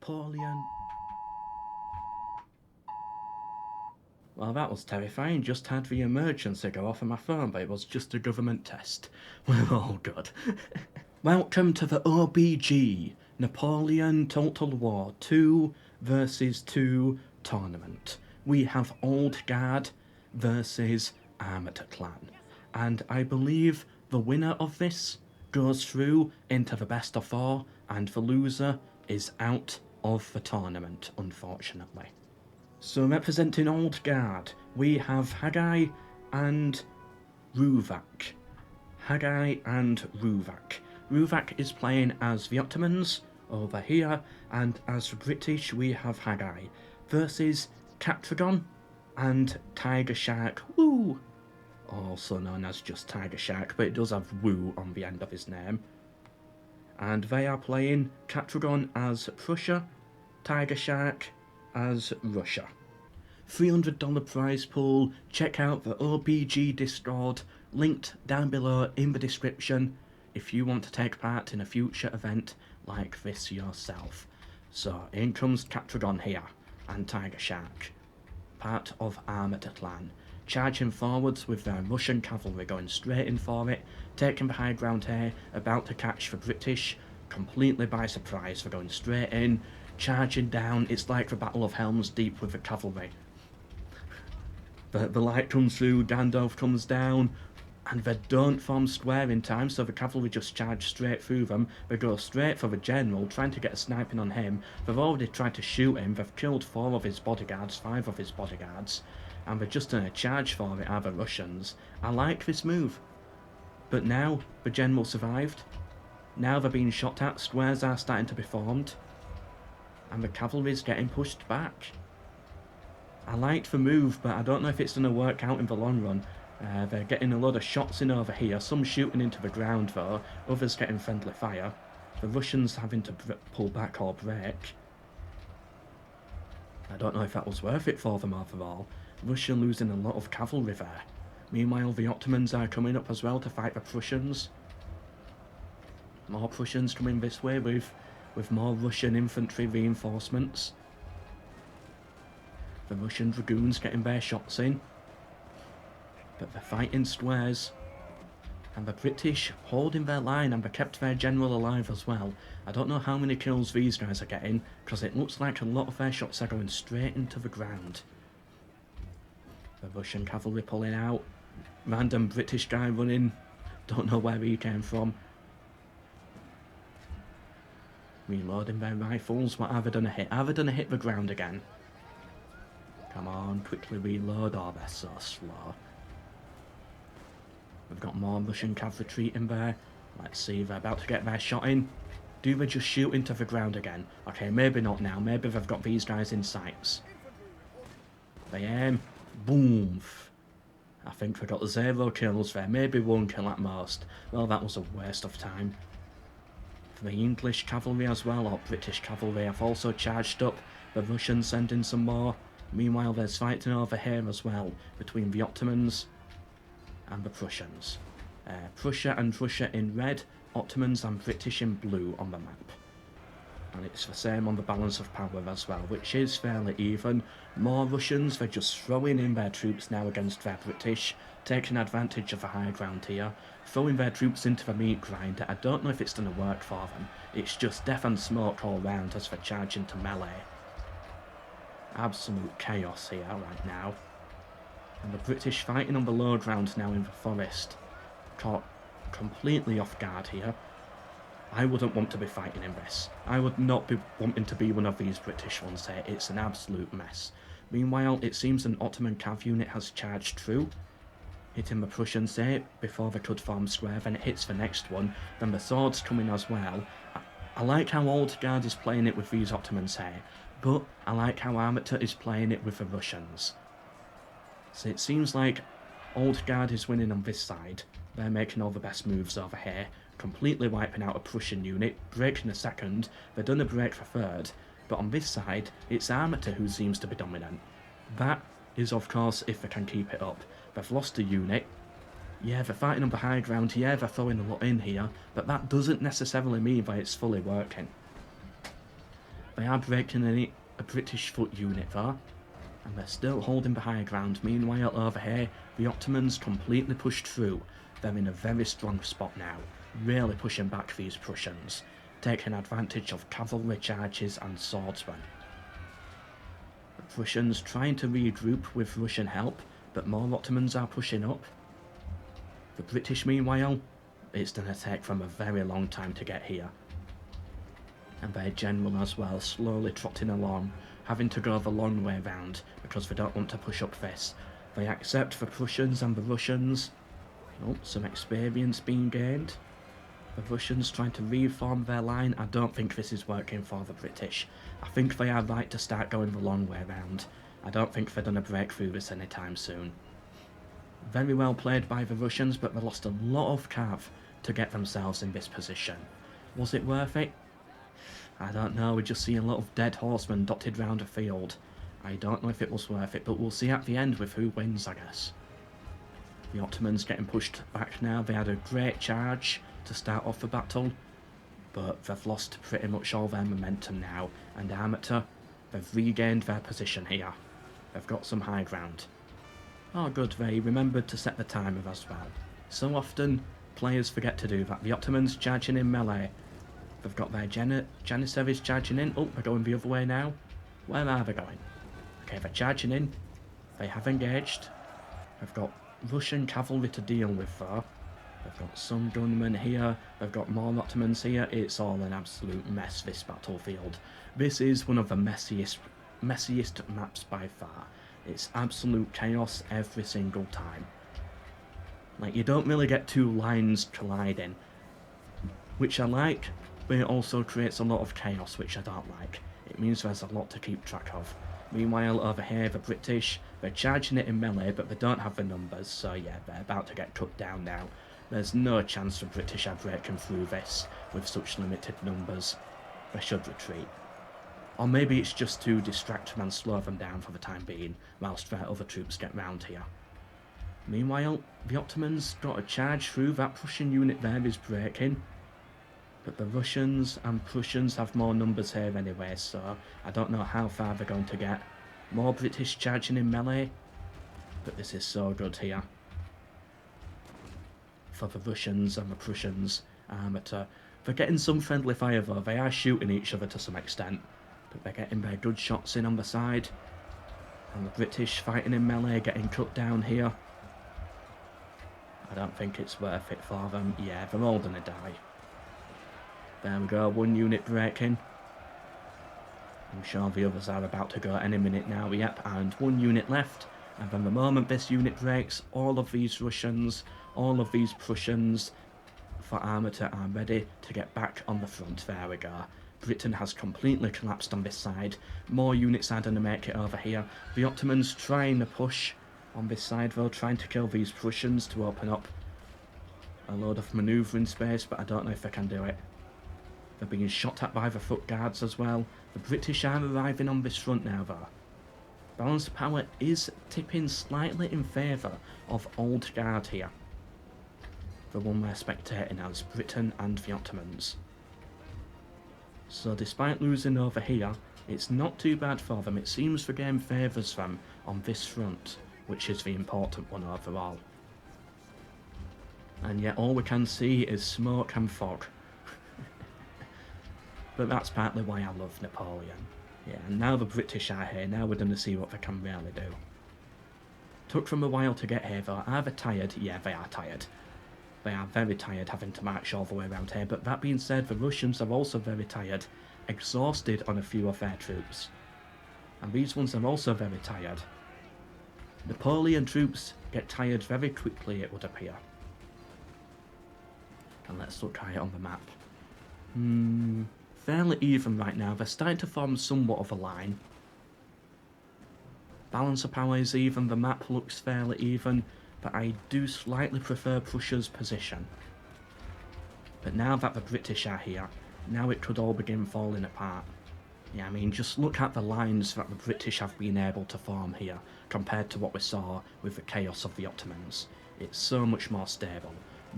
Napoleon. Well, that was terrifying. Just had the emergency go off on my phone, but it was just a government test. We're all good. Welcome to the OBG Napoleon Total War 2 versus 2 tournament. We have Old Guard versus Armata clan. And I believe the winner of this goes through into the best of 4, and the loser is out of the tournament, unfortunately. So representing Old Guard, we have Haggai and Ruvak. Haggai and Ruvak. Ruvak is playing as the Ottomans over here, and as the British we have Haggai versus Catragon and Tiger Shark Woo, also known as just Tiger Shark, but it does have Woo on the end of his name. And they are playing Catragon as Prussia, Tiger Shark as Russia. $300 prize pool. Check out the OBG Discord, linked down below in the description, if you want to take part in a future event like this yourself. So in comes Catragon here, and Tiger Shark, part of Armata clan, charging forwards with their Russian cavalry going straight in for it, taking the high ground here, about to catch the British completely by surprise. They're going straight in, charging down. It's like the Battle of Helm's Deep with the cavalry. The light comes through, Gandalf comes down, and they don't form square in time, so the cavalry just charge straight through them. They go straight for the general, trying to get a sniping on him. They've already tried to shoot him. They've killed 4 of his bodyguards, 5 of his bodyguards, and they're just in a charge for it, are the Russians. I like this move. But now the general survived. Now they're being shot at, squares are starting to be formed, and the cavalry's getting pushed back. I liked the move, but I don't know if it's going to work out in the long run. They're getting a lot of shots in over here, some shooting into the ground though, others getting friendly fire. The Russians having to pull back or break. I don't know if that was worth it for them overall. Russia losing a lot of cavalry there. Meanwhile, the Ottomans are coming up as well to fight the Prussians. More Prussians coming this way with more Russian infantry reinforcements. The Russian dragoons getting their shots in, but they're fighting squares, and the British holding their line, and they kept their general alive as well. I don't know how many kills these guys are getting, because it looks like a lot of their shots are going straight into the ground. The Russian cavalry pulling out, random British guy running, don't know where he came from. Reloading their rifles. What have they done a hit? Have they done a hit the ground again? Come on, quickly reload. Oh, they're so slow. We've got more Russian cavalry in there. Let's see, they're about to get their shot in. Do they just shoot into the ground again? Okay, maybe not now. Maybe they've got these guys in sights. They aim. Boom. I think they got 0 kills there. Maybe 1 kill at most. Well, that was a waste of time. For the English cavalry as well, or British cavalry, have also charged up. The Russians sending some more. Meanwhile, there's fighting over here as well, between the Ottomans and the Prussians. Prussia and Russia in red, Ottomans and British in blue on the map. And it's the same on the balance of power as well, which is fairly even. More Russians, they're just throwing in their troops now against their British, taking advantage of the high ground here, throwing their troops into the meat grinder. I don't know if it's going to work for them. It's just death and smoke all round as they charge into melee. Absolute chaos here right now. And the British fighting on the low ground now in the forest. Caught completely off guard here. I wouldn't want to be fighting in this. I would not be wanting to be one of these British ones here. It's an absolute mess. Meanwhile, it seems an Ottoman cav unit has charged through, hitting the Prussians here before they could form square. Then it hits the next one. Then the swords come in as well. I like how Old Guard is playing it with these Ottomans here, but I like how Armata is playing it with the Russians. So it seems like Old Guard is winning on this side. They're making all the best moves over here, completely wiping out a Prussian unit, breaking a second. They're done a break for third, but on this side, it's Armata who seems to be dominant. That is, of course, if they can keep it up. They've lost a unit. Yeah, they're fighting on the high ground. Yeah, they're throwing a lot in here, but that doesn't necessarily mean that it's fully working. They are breaking a British foot unit though, and they're still holding the high ground. Meanwhile, over here, the Ottomans completely pushed through. They're in a very strong spot now, really pushing back these Prussians, taking advantage of cavalry charges and swordsmen. The Prussians trying to regroup with Russian help, but more Ottomans are pushing up. The British, meanwhile, it's going to take them a very long time to get here. And their general as well, slowly trotting along, having to go the long way round because they don't want to push up this. They accept the Prussians and the Russians. Oh, some experience being gained. The Russians trying to reform their line. I don't think this is working for the British. I think they are right to start going the long way round. I don't think they're going to break through this anytime soon. Very well played by the Russians, but they lost a lot of cav to get themselves in this position. Was it worth it? I don't know, we just see a lot of dead horsemen dotted round a field. I don't know if it was worth it, but we'll see at the end with who wins, I guess. The Ottomans getting pushed back now. They had a great charge to start off the battle, but they've lost pretty much all their momentum now, and Armata, they've regained their position here. They've got some high ground. Oh good, they remembered to set the timer as well. So often, players forget to do that. The Ottomans charging in melee. They've got their Janissaries charging in. Oh, they're going the other way now. Where are they going? Okay, they're charging in. They have engaged. They've got Russian cavalry to deal with though. They've got some gunmen here. They've got more Ottomans here. It's all an absolute mess, this battlefield. This is one of the messiest maps by far. It's absolute chaos every single time. Like, you don't really get two lines colliding, which I like, but it also creates a lot of chaos, which I don't like. It means there's a lot to keep track of. Meanwhile, over here, the British, they're charging it in melee, but they don't have the numbers, so yeah, they're about to get cut down now. There's no chance the British are breaking through this with such limited numbers. They should retreat. Or maybe it's just to distract them and slow them down for the time being, whilst their other troops get round here. Meanwhile, the Ottomans got a charge through. That Prussian unit there is breaking. But the Russians and Prussians have more numbers here anyway, so I don't know how far they're going to get. More British charging in melee. But this is so good here. For the Russians and the Prussians, Armata. They're getting some friendly fire though. They are shooting each other to some extent. But they're getting their good shots in on the side. And the British fighting in melee, getting cut down here. I don't think it's worth it for them. Yeah, they're all gonna die. There we go, one unit breaking. I'm sure the others are about to go any minute now. Yep, and one unit left. And then the moment this unit breaks, all of these Russians, all of these Prussians for Armata are ready to get back on the front. There we go. Britain has completely collapsed on this side. More units are going to make it over here. The Ottomans trying to push on this side though, trying to kill these Prussians to open up a load of manoeuvring space, but I don't know if they can do it. They're being shot at by the foot guards as well. The British are arriving on this front now though. Balance of power is tipping slightly in favour of Old Guard here. The one we're spectating as, Britain and the Ottomans. So despite losing over here, it's not too bad for them. It seems the game favours them on this front, which is the important one overall. And yet all we can see is smoke and fog. But that's partly why I love Napoleon. Yeah, and now the British are here, now we're going to see what they can really do. Took them a while to get here though. Are they tired? Yeah, they are tired. They are very tired having to march all the way around here, but that being said, the Russians are also very tired, exhausted on a few of their troops. And these ones are also very tired. Napoleon troops get tired very quickly, it would appear. And let's look at it on the map. Fairly even right now. They're starting to form somewhat of a line. Balance of power is even, the map looks fairly even, but I do slightly prefer Prussia's position. But now that the British are here, now it could all begin falling apart. Yeah, I mean, just look at the lines that the British have been able to form here, compared to what we saw with the chaos of the Ottomans. It's so much more stable,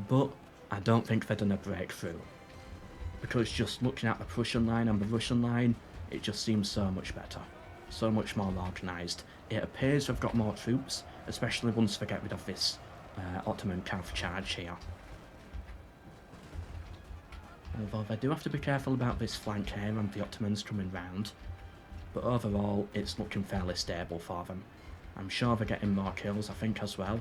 but I don't think they're going to break through. Because just looking at the Prussian line and the Russian line, It just seems so much better. So much more organised. It appears we've got more troops, especially once we get rid of this Ottoman cav charge here. Although they do have to be careful about this flank here and the Ottomans coming round. But overall, it's looking fairly stable for them. I'm sure they're getting more kills, I think, as well.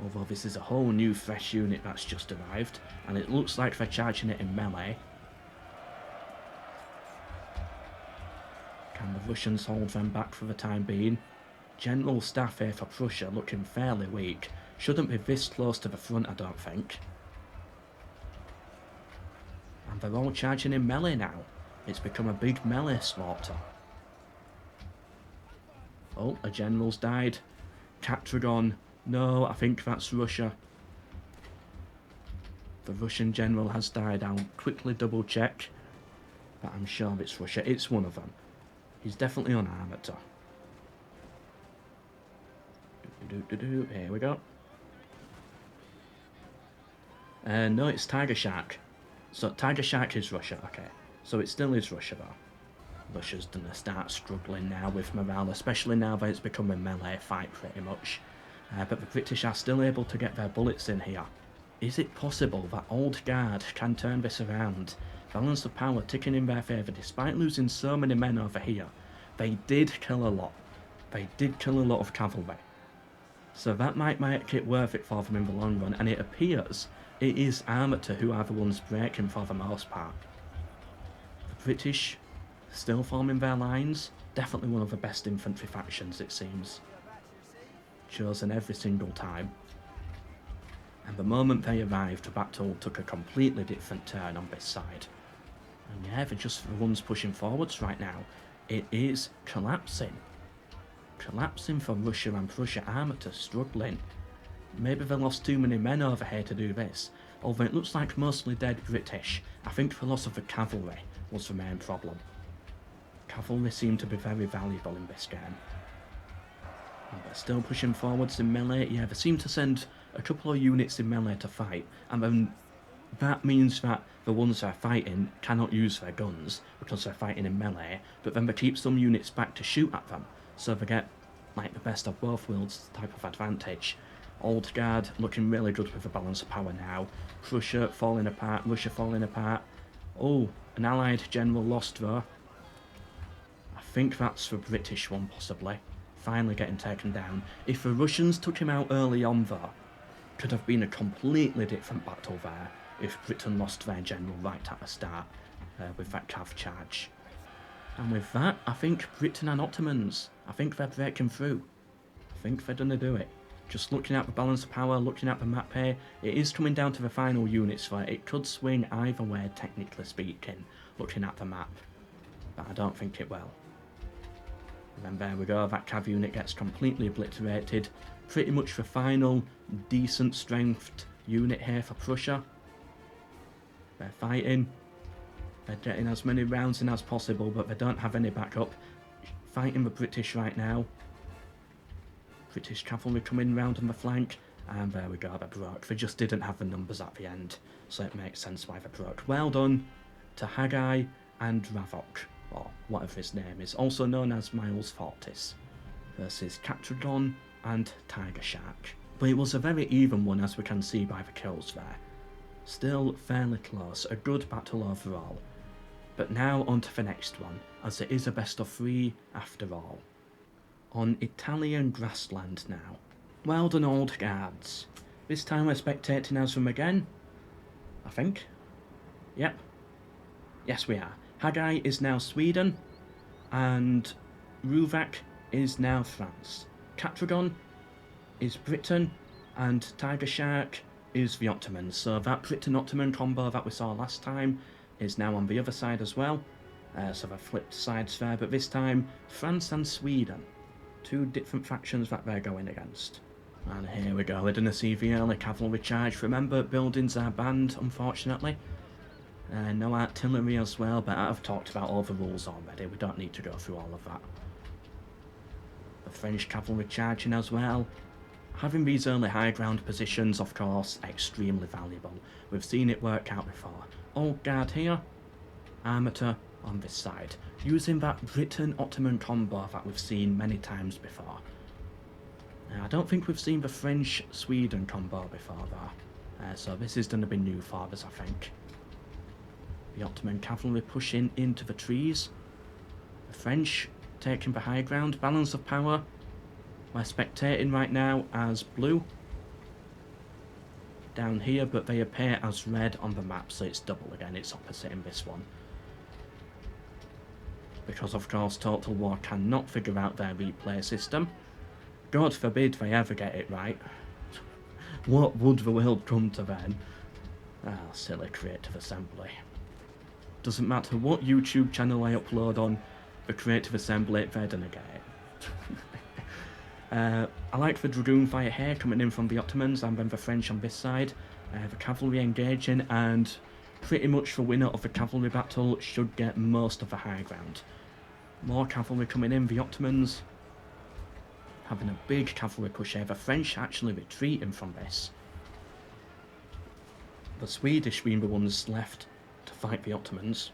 Although this is a whole new fresh unit that's just arrived, and it looks like they're charging it in melee. Can the Russians hold them back for the time being? General staff here for Prussia looking fairly weak. Shouldn't be this close to the front, I don't think. And they're all charging in melee now. It's become a big melee slaughter. Oh, a general's died. Catragon. No, I think that's Russia. The Russian general has died. I'll quickly double check. But I'm sure it's Russia. It's one of them. He's definitely on Armata. Here we go. No, it's Tiger Shark. So Tiger Shark is Russia, okay. So it still is Russia though. Russia's gonna start struggling now with morale, especially now that it's become a melee fight pretty much. But the British are still able to get their bullets in here. Is it possible that Old Guard can turn this around? Balance of power ticking in their favour despite losing so many men over here. They did kill a lot. They did kill a lot of cavalry. So that might make it worth it for them in the long run, and it appears it is Armata who are the ones breaking for the most part. The British still forming their lines, definitely one of the best infantry factions it seems. Chosen every single time. And the moment they arrived, the battle took a completely different turn on this side. And yeah, they're just the ones pushing forwards right now. It is collapsing. Collapsing for Russia and Prussia. Armata struggling. Maybe they lost too many men over here to do this. Although it looks like mostly dead British. I think the loss of the cavalry was the main problem. Cavalry seem to be very valuable in this game. And they're still pushing forwards in melee. Yeah, they seem to send a couple of units in melee to fight. And then that means that the ones they're fighting cannot use their guns because they're fighting in melee. But then they keep some units back to shoot at them. So they get like the best of both worlds type of advantage. Old Guard looking really good with the balance of power now. Prussia falling apart, Russia falling apart. Oh, an allied general lost though. I think that's the British one possibly. Finally getting taken down. If the Russians took him out early on though, could have been a completely different battle there if Britain lost their general right at the start with that cav charge. And with that, I think Britain and Ottomans, I think they're breaking through. I think they're gonna do it. Just looking at the balance of power, looking at the map here, it is coming down to the final units where it could swing either way, technically speaking, looking at the map. But I don't think it will. And then there we go, that cav unit gets completely obliterated. Pretty much the final decent strength unit here for Prussia. They're fighting. They're getting as many rounds in as possible, but they don't have any backup. Fighting the British right now. British cavalry coming round on the flank, and there we go, they broke. They just didn't have the numbers at the end, so it makes sense why they broke. Well done to Haggai and Ravok, or whatever his name is, also known as Miles Fortis, versus Catragon and Tiger Shark. But it was a very even one, as we can see by the kills there. Still fairly close, a good battle overall. But now on to the next one, as it is a best of 3 after all. On Italian grassland now. Well done, Old Guards. This time we're spectating as them again. I think. Yep. Yes, we are. Haggai is now Sweden, and Ruvak is now France. Catragon is Britain, and Tiger Shark is the Ottomans. So that Britain-Ottoman combo that we saw last time is now on the other side as well. So they've flipped sides there, but this time France and Sweden. 2 different factions that they're going against. And here we go, we're going to see the early cavalry charge. Remember, buildings are banned, unfortunately. No artillery as well, but I've talked about all the rules already. We don't need to go through all of that. The French cavalry charging as well. Having these early high ground positions, of course, extremely valuable. We've seen it work out before. Old Guard here. Armata on this side, using that Britain-Ottoman combo that we've seen many times before. Now, I don't think we've seen the French-Sweden combo before though, so this is going to be new for us, I think. The Ottoman cavalry pushing into the trees. The French taking the high ground. Balance of power. We're spectating right now as blue down here, but they appear as red on the map, so it's double again. It's opposite in this one. Because of course Total War cannot figure out their replay system. God forbid they ever get it right. What would the world come to then? Ah, silly creative assembly. Doesn't matter what YouTube channel I upload on, the creative assembly, they're gonna get it. I like the Dragoon fire here coming in from the Ottomans and then the French on this side. The cavalry engaging, and pretty much the winner of the cavalry battle should get most of the high ground. More cavalry coming in, the Ottomans having a big cavalry push here. The French actually retreating from this. The Swedish being the ones left to fight the Ottomans.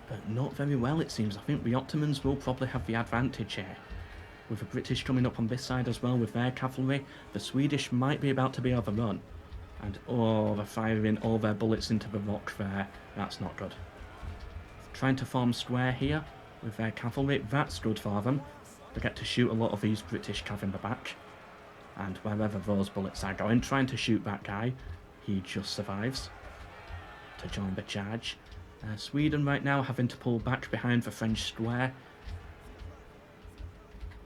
But not very well, it seems. I think the Ottomans will probably have the advantage here. With the British coming up on this side as well with their cavalry, the Swedish might be about to be overrun. And oh, they're firing all their bullets into the rock there. That's not good. Trying to form square here with their cavalry. That's good for them. They get to shoot a lot of these British cav in the back. And wherever those bullets are going, trying to shoot that guy, he just survives to join the charge. Sweden right now having to pull back behind the French square.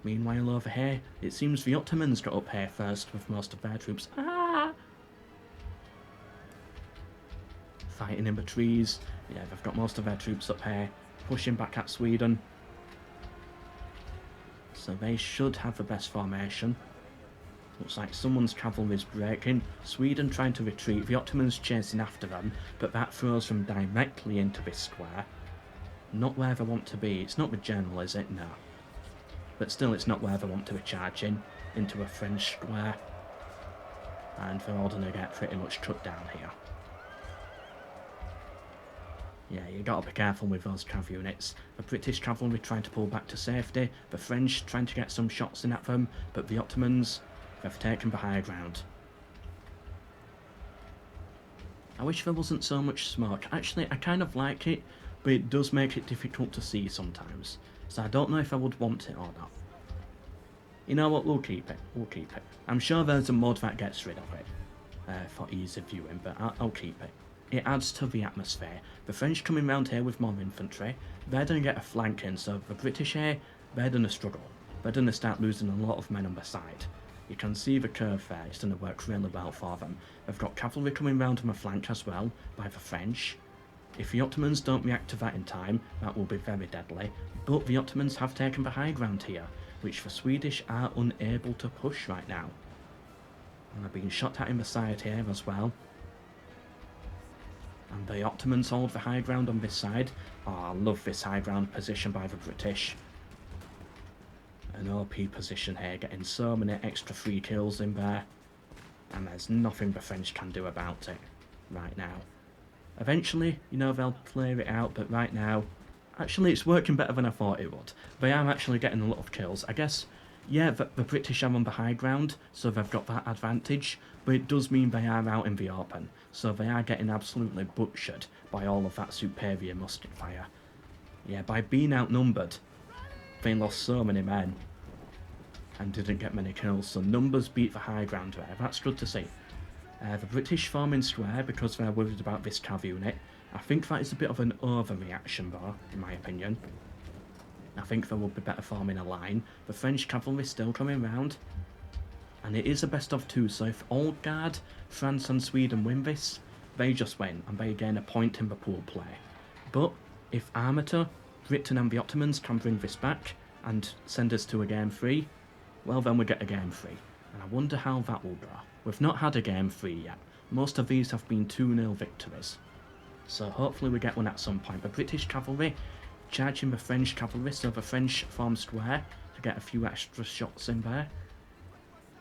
Meanwhile over here, it seems the Ottomans got up here first with most of their troops. Ah! Fighting in the trees. Yeah, they've got most of their troops up here, pushing back at Sweden. So they should have the best formation. Looks like someone's cavalry is breaking. Sweden trying to retreat, the Ottomans chasing after them, but that throws them directly into this square. Not where they want to be. It's not the general, is it? No. But still, it's not where they want to be charging, into a French square. And they're all going to get pretty much cut down here. Yeah, you gotta be careful with those cav units. The British cavalry trying to pull back to safety, the French trying to get some shots in at them, but the Ottomans, they've taken the high ground. I wish there wasn't so much smoke. Actually, I kind of like it, but it does make it difficult to see sometimes. So I don't know if I would want it or not. You know what, we'll keep it. We'll keep it. I'm sure there's a mod that gets rid of it for ease of viewing, but I'll keep it. It adds to the atmosphere. The French coming round here with more infantry, they're going to get a flank in, so the British here, they're going to struggle. They're going to start losing a lot of men on the side. You can see the curve there, it's going to work really well for them. They've got cavalry coming round on the flank as well, by the French. If the Ottomans don't react to that in time, that will be very deadly, but the Ottomans have taken the high ground here, which the Swedish are unable to push right now. And they're being shot at in the side here as well. And the Ottomans hold the high ground on this side. Oh, I love this high ground position by the British. An OP position here, getting so many extra free kills in there. And there's nothing the French can do about it right now. Eventually, you know, they'll clear it out, but right now, actually it's working better than I thought it would. They are actually getting a lot of kills. I guess, yeah, the British are on the high ground, so they've got that advantage, but it does mean they are out in the open, so they are getting absolutely butchered by all of that superior musket fire. Yeah, by being outnumbered, they lost so many men and didn't get many kills, so numbers beat the high ground there. That's good to see. The British forming square because they're worried about this cav unit. I think that is a bit of an overreaction though, in my opinion. I think they would be better forming a line. The French cavalry still coming round. And it is a best of two, so if Old Guard, France and Sweden win this, they just win and they gain a point in the pool play. But if Armata, Britain and the Ottomans can bring this back and send us to a game 3, well then we get a game 3. And I wonder how that will go. We've not had a game 3 yet. Most of these have been 2-0 victories. So hopefully we get one at some point. The British cavalry charging the French cavalry, so the French form square to get a few extra shots in there.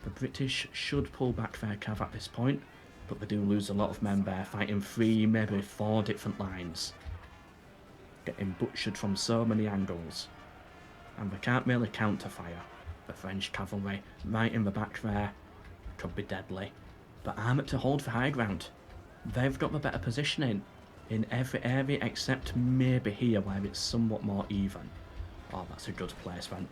The British should pull back their cav at this point. but they do lose a lot of men there, fighting 3, maybe 4 different lines. Getting butchered from so many angles. And they can't really counter-fire. The French cavalry, right in the back there, could be deadly. But Armata hold the high ground. They've got the better positioning in every area except maybe here where it's somewhat more even. Oh, that's a good placement.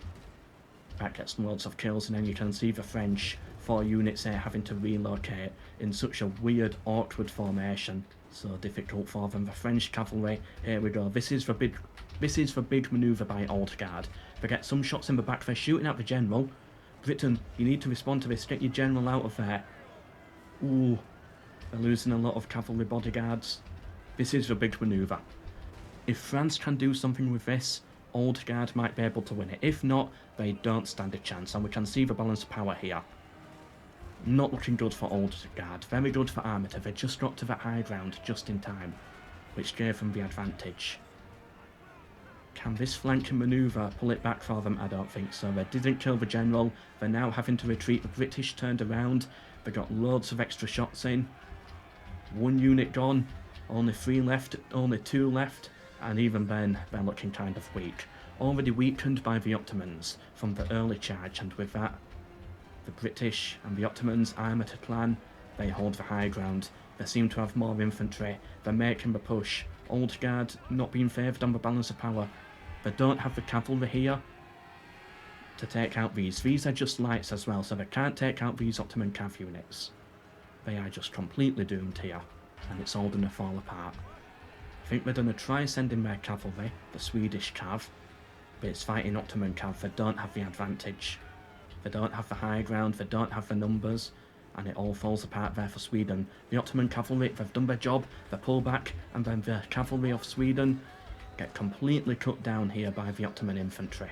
That gets loads of kills, and then you can see the French 4 units there having to relocate in such a weird, awkward formation. So difficult for them. The French cavalry, here we go. This is the big manoeuvre by Old Guard. They get some shots in the back, they're shooting at the general. Britain, you need to respond to this, get your general out of there. Ooh, they're losing a lot of cavalry bodyguards. This is the big manoeuvre. If France can do something with this, Old Guard might be able to win it. If not, they don't stand a chance, and we can see the balance of power here. Not looking good for Old Guard, very good for Armata. They just got to that high ground just in time, which gave them the advantage. Can this flanking manoeuvre pull it back for them? I don't think so. They didn't kill the general, they're now having to retreat. The British turned around, they got loads of extra shots in. 1 unit gone, only 3 left, only 2 left. And even then, they're looking kind of weak. Already weakened by the Ottomans from the early charge, and with that, the British and the Ottomans, Armata clan, they hold the high ground. They seem to have more infantry. They're making the push. Old Guard not being favoured on the balance of power. They don't have the cavalry here to take out these. These are just lights as well, so they can't take out these Ottoman cav units. They are just completely doomed here, and it's all going to fall apart. I think they're going to try sending their cavalry, the Swedish cav, but it's fighting Ottoman cav. They don't have the advantage. They don't have the high ground, they don't have the numbers, and it all falls apart there for Sweden. The Ottoman cavalry, they've done their job, they pull back, and then the cavalry of Sweden get completely cut down here by the Ottoman infantry.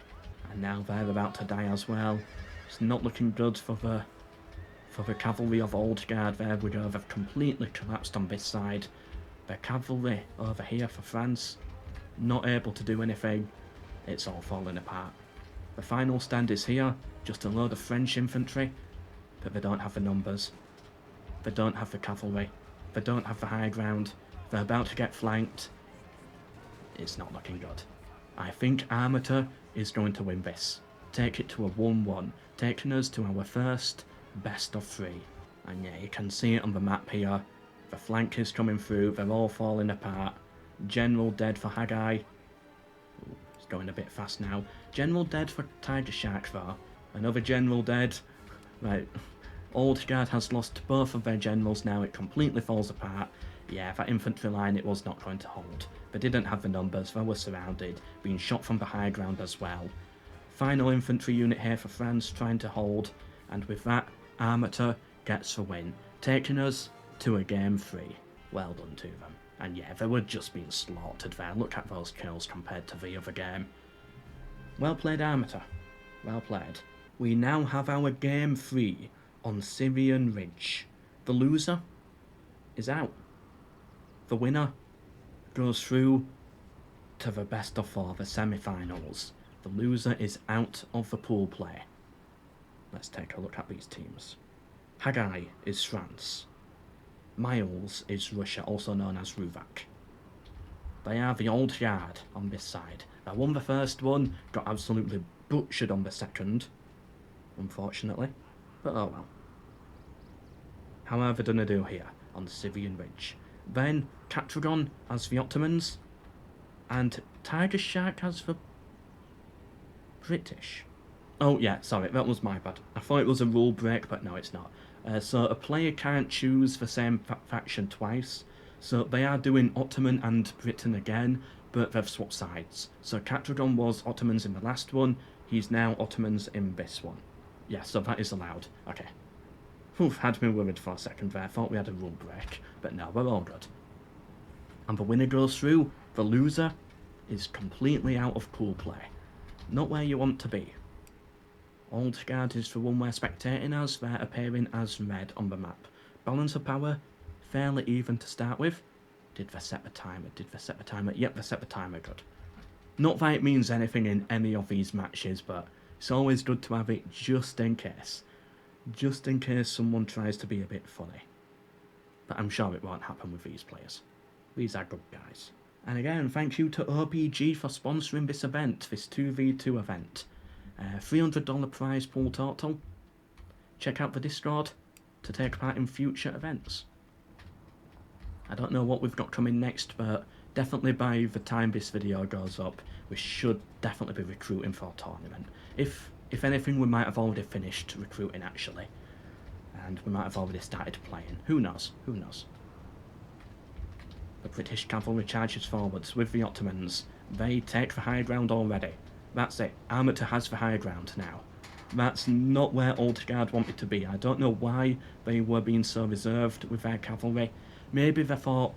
And now they're about to die as well. It's not looking good for the cavalry of Old Guard. There we go, they've completely collapsed on this side. The cavalry over here for France, not able to do anything. It's all falling apart. The final stand is here, just a load of French infantry, but they don't have the numbers. They don't have the cavalry. They don't have the high ground. They're about to get flanked. It's not looking good. I think Armata is going to win this. Take it to a 1-1, taking us to our first best of 3. And yeah, you can see it on the map here. The flank is coming through, they're all falling apart. General dead for Haggai. Ooh, it's going a bit fast now. General dead for Tiger Shark though. Another general dead. Right, Old Guard has lost both of their generals now, it completely falls apart. Yeah, that infantry line, it was not going to hold. They didn't have the numbers, they were surrounded, being shot from the high ground as well. Final infantry unit here for France, trying to hold, and with that, Armata gets the win, taking us to a game 3. Well done to them. And yeah, they were just being slaughtered there. Look at those kills compared to the other game. Well played, Armata. Well played. We now have our game 3 on Syrian Ridge. The loser is out. The winner goes through to the best of 4, the semi-finals. The loser is out of the pool play. Let's take a look at these teams. Haggai is France. Miles is Russia, also known as Ruvak. They are the Old Guard on this side. They won the first one, got absolutely butchered on the second, unfortunately, but oh well. How are they gonna do here on the Syrian Ridge? Then Catragon as the Ottomans, and Tiger Shark as the British. Oh yeah, sorry, that was my bad. I thought it was a rule break, but no, it's not. So a player can't choose the same faction twice. So they are doing Ottoman and Britain again, but they've swapped sides. So Catragon was Ottomans in the last one, he's now Ottomans in this one. Yeah, so that is allowed. Okay. Oof, had me worried for a second there, thought we had a rule break, but no, we're all good. And the winner goes through, the loser is completely out of pool play. Not where you want to be. Old Guard is the one we're spectating as, they're appearing as red on the map. Balance of power, fairly even to start with. Did they set the timer? Did they set the timer? Yep, they set the timer, good. Not that it means anything in any of these matches, but it's always good to have it just in case. Just in case someone tries to be a bit funny. But I'm sure it won't happen with these players. These are good guys. And again, thank you to OBG for sponsoring this event, this 2v2 event. $300 prize pool total. Check out the Discord to take part in future events. I don't know what we've got coming next, but definitely by the time this video goes up, we should definitely be recruiting for a tournament. If anything, we might have already finished recruiting actually, and we might have already started playing. Who knows? Who knows? The British cavalry charges forwards with the Ottomans. They take the high ground already. That's it. Armata has the high ground now. That's not where Old Guard wanted to be. I don't know why they were being so reserved with their cavalry. Maybe they thought,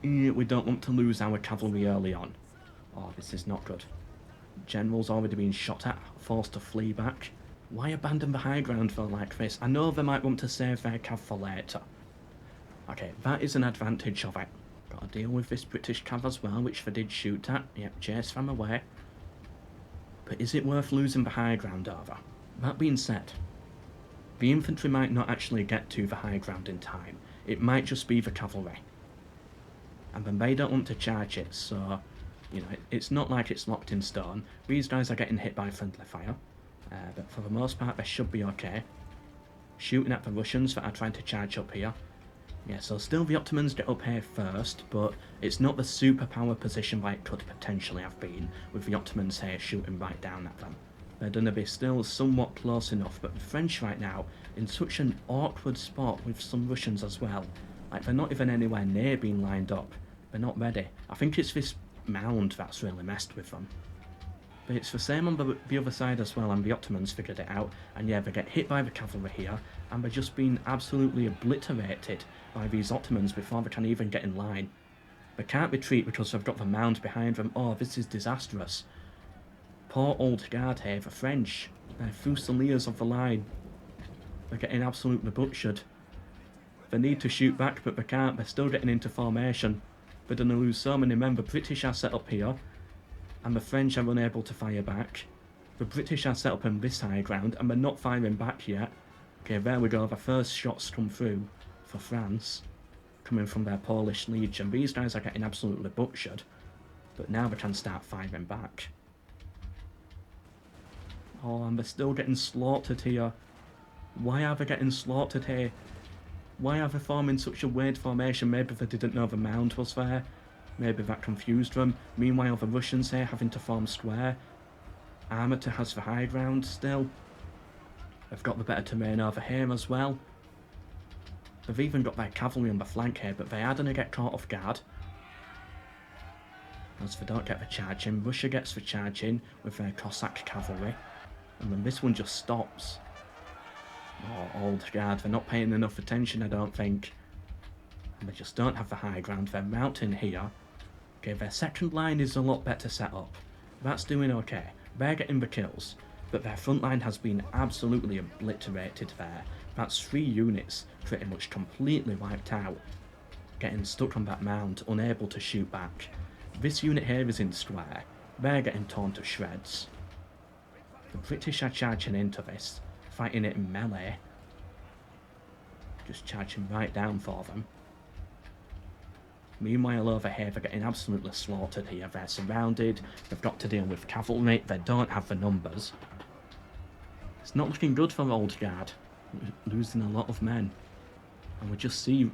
we don't want to lose our cavalry early on. Oh, this is not good. General's already been shot at, forced to flee back. Why abandon the high ground for like this? I know they might want to save their cav for later. Okay, that is an advantage of it. Gotta deal with this British cav as well, which they did shoot at. Yep, chase them away. But is it worth losing the high ground over? That being said, the infantry might not actually get to the high ground in time. It might just be the cavalry. And then they don't want to charge it, so, you know, it's not like it's locked in stone. These guys are getting hit by friendly fire, but for the most part they should be okay. Shooting at the Russians that are trying to charge up here. Yeah, so still the Ottomans get up here first, but it's not the superpower position like it could potentially have been, with the Ottomans here shooting right down at them. They're going to be still somewhat close enough, but the French right now, in such an awkward spot with some Russians as well. Like, they're not even anywhere near being lined up. They're not ready. I think it's this mound that's really messed with them. But it's the same on the other side as well, and the Ottomans figured it out. And yeah, they get hit by the cavalry here, and they're just being absolutely obliterated by these Ottomans before they can even get in line. They can't retreat because they've got the mound behind them. Oh, this is disastrous. Poor Old Guard here, the French. They're Fusiliers of the line. They're getting absolutely butchered. They need to shoot back, but they can't. They're still getting into formation. They're going to lose so many men. The British are set up here, and the French are unable to fire back. The British are set up on this high ground, and they're not firing back yet. Okay, there we go. The first shots come through for France, coming from their Polish Legion. These guys are getting absolutely butchered, but now they can start firing back. Oh, and they're still getting slaughtered here. Why are they getting slaughtered here? Why are they forming such a weird formation? Maybe they didn't know the mound was there. Maybe that confused them. Meanwhile, the Russians here having to form square. Armata has the high ground still. They've got the better terrain over here as well. They've even got their cavalry on the flank here, but they are going to get caught off guard. As they don't get the charge in, Russia gets the charge in with their Cossack cavalry. And then this one just stops. Oh, Old Guard, they're not paying enough attention, I don't think. And they just don't have the high ground. They're mounting here. Okay, their second line is a lot better set up. That's doing okay. They're getting the kills. But their front line has been absolutely obliterated there. That's 3 units pretty much completely wiped out. Getting stuck on that mound, unable to shoot back. This unit here is in square. They're getting torn to shreds. The British are charging into this, fighting it in melee. Just charging right down for them. Meanwhile over here they're getting absolutely slaughtered here. They're surrounded, they've got to deal with cavalry, they don't have the numbers. It's not looking good for Old Guard. We're losing a lot of men. And we just see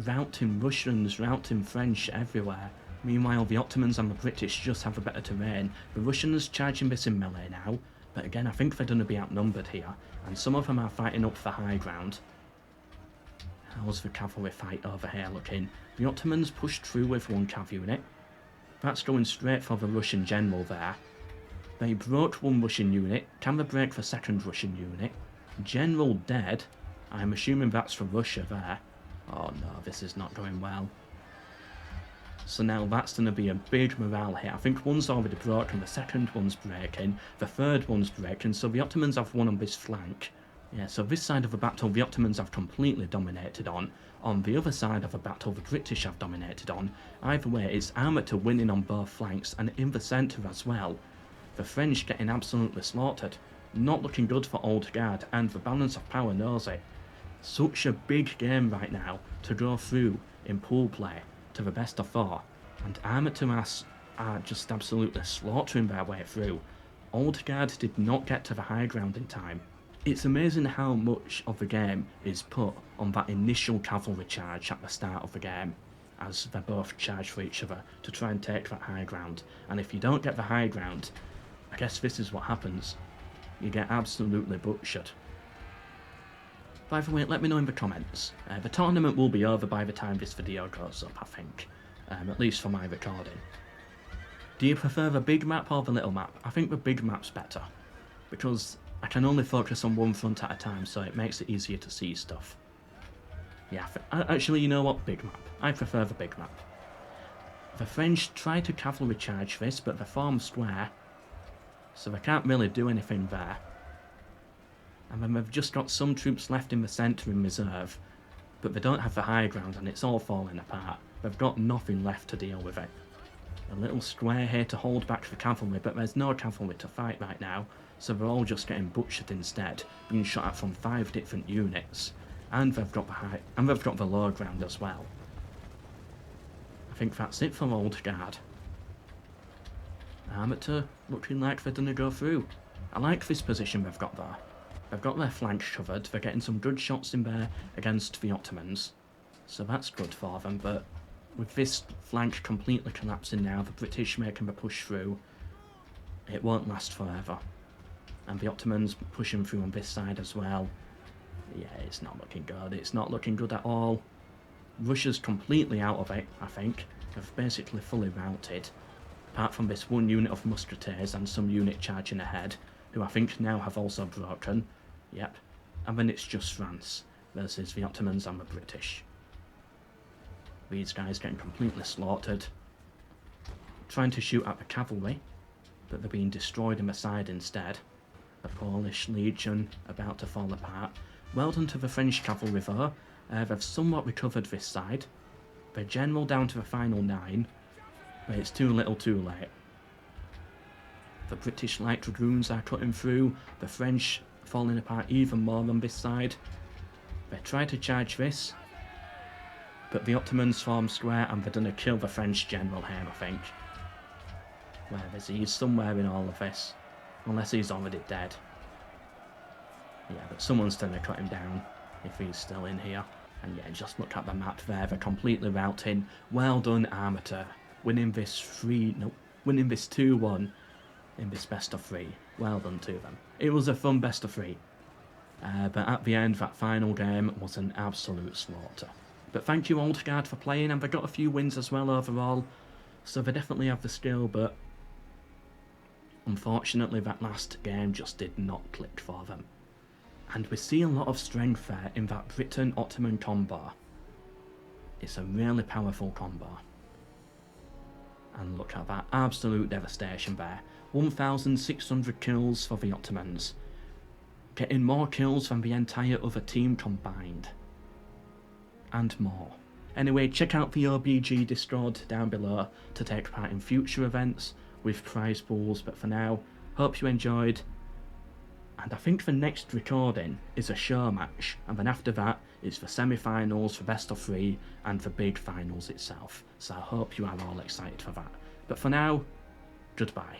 routing Russians, routing French everywhere. Meanwhile the Ottomans and the British just have a better terrain. The Russians charging this in melee now. But again, I think they're going to be outnumbered here, and some of them are fighting up the high ground. How's the cavalry fight over here looking? The Ottomans pushed through with 1 cav unit. That's going straight for the Russian general there. They broke 1 Russian unit. Can they break the 2nd Russian unit? General dead. I'm assuming that's for Russia there. Oh no, this is not going well. So now that's going to be a big morale hit. I think one's already broken, the second one's breaking, the third one's breaking, so the Ottomans have won on this flank. Yeah, so this side of the battle the Ottomans have completely dominated on. On the other side of the battle the British have dominated on. Either way, it's Armata winning on both flanks, and in the centre as well. The French getting absolutely slaughtered. Not looking good for Old Guard, and the balance of power knows it. Such a big game right now to go through in pool play to the best of 4, and Armata are just absolutely slaughtering their way through. Old Guard did not get to the high ground in time. It's amazing how much of the game is put on that initial cavalry charge at the start of the game, as they both charge for each other to try and take that high ground, and if you don't get the high ground, I guess this is what happens. You get absolutely butchered. By the way, let me know in the comments. The tournament will be over by the time this video goes up, I think. At least for my recording. Do you prefer the big map or the little map? I think the big map's better, because I can only focus on one front at a time, so it makes it easier to see stuff. Yeah, actually, you know what? Big map. I prefer the big map. The French try to cavalry charge this, but they form square, so they can't really do anything there. And then they've just got some troops left in the centre in reserve, but they don't have the high ground and it's all falling apart. They've got nothing left to deal with it. A little square here to hold back the cavalry, but there's no cavalry to fight right now, so they're all just getting butchered instead, being shot at from 5 different units. And they've got the low ground as well. I think that's it for Old Guard. Armata looking like they're gonna go through. I like this position they've got there. They've got their flanks covered, they're getting some good shots in there against the Ottomans, so that's good for them, but with this flank completely collapsing now, the British making the push through, it won't last forever. And the Ottomans pushing through on this side as well. Yeah, it's not looking good, it's not looking good at all. Russia's completely out of it, I think. They've basically fully routed, apart from this one unit of musketeers and some unit charging ahead, who I think now have also broken. Yep. And then it's just France versus the Ottomans and the British. These guys getting completely slaughtered. Trying to shoot at the cavalry, but they're being destroyed in the side instead. The Polish Legion about to fall apart. Well done to the French cavalry though. They've somewhat recovered this side. They're general down to the final 9, but it's too little too late. The British light dragoons are cutting through, the French falling apart even more on this side. They try to charge this, but the Ottomans form square and they're going to kill the French general here, I think. Where is he? He's somewhere in all of this, unless he's already dead. Yeah, but someone's going to cut him down if he's still in here. And yeah, just look at the map there, they're completely routing. Well done, Armata, winning this 2-1. In this best of 3. Well done to them. It was a fun best of 3. But at the end, that final game was an absolute slaughter. But thank you, Old Guard, for playing, and they got a few wins as well overall. So they definitely have the skill, but unfortunately that last game just did not click for them. And we see a lot of strength there in that Britain-Ottoman combo. It's a really powerful combo. And look at that absolute devastation there. 1,600 kills for the Ottomans. Getting more kills than the entire other team combined. And more. Anyway, check out the OBG Discord down below to take part in future events with prize pools, but for now, hope you enjoyed. And I think the next recording is a show match, and then after that it's the semi-finals, the best of 3, and the big finals itself. So I hope you are all excited for that. But for now, goodbye.